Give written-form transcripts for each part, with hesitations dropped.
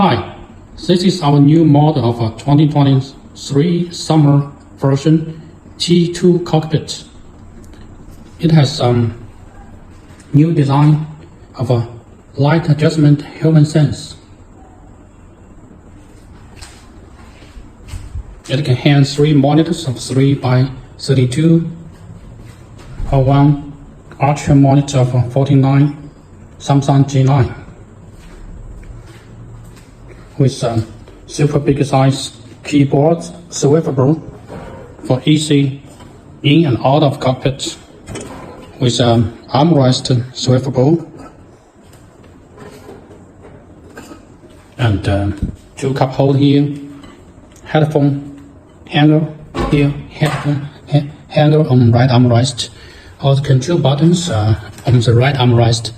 Hi, this is our new model of a 2023 summer version T2 cockpit. It has some new design of a light adjustment human sense. It can handle 3 monitors of 3 by 32 or 1 ultra monitor of 49 Samsung G9 with super big size keyboard swivelable for easy in and out of cockpit with armrest swivelable and 2 cup hold here, headphone hanger here, headphone hanger on right armrest. All the control buttons are on the right armrest.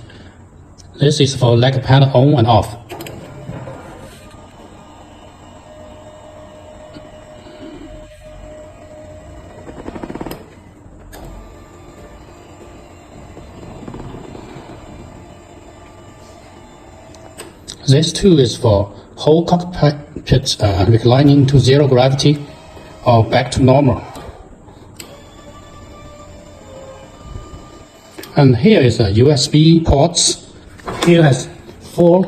This is for leg pad on and off. This too is for whole cockpit reclining to 0 gravity or back to normal. And here is a USB ports. Here has 4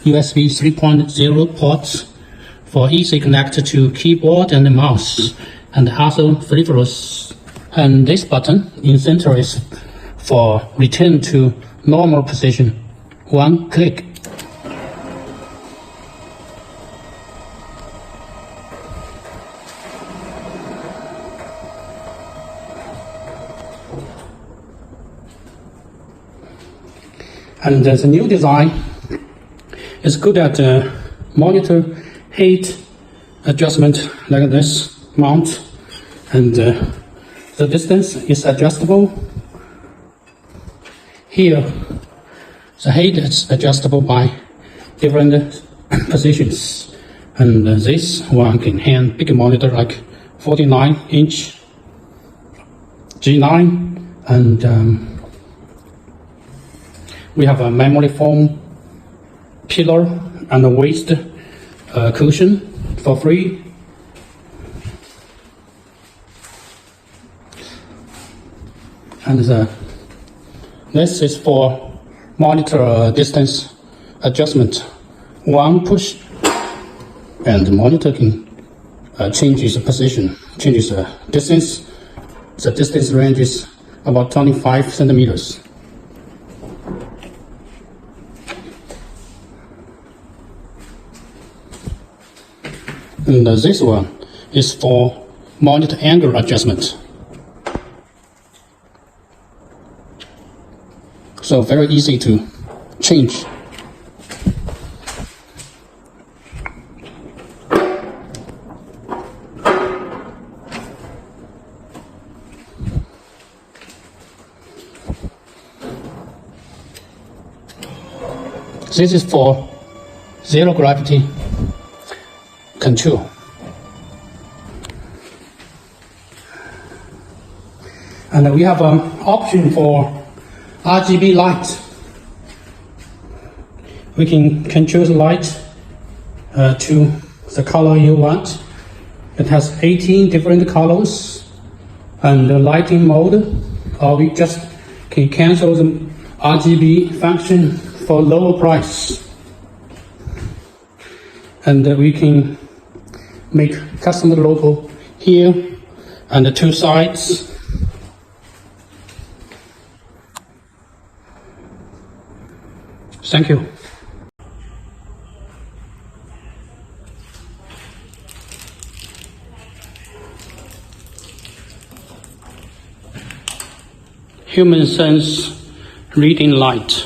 USB 3.0 ports for easy connect to keyboard and mouse and other peripherals. And this button in center is for return to normal position. 1 click. And the new design is good at monitor height adjustment like this mount, and the distance is adjustable. Here, the height is adjustable by different positions, and this one can handle big monitor like 49-inch G9, and we have a memory foam pillar and a waist cushion for free. And this is for monitor distance adjustment. 1 push and the monitor can change its position, changes the distance. The distance range is about 25 centimeters. And this one is for monitor angle adjustment. So very easy to change. This is for 0 gravity control. And we have an option for RGB light. We can control the light to the color you want. It has 18 different colors and the lighting mode, or we just can cancel the RGB function for lower price. And we can make custom logo here and the 2 sides. Thank you. Human sense reading light.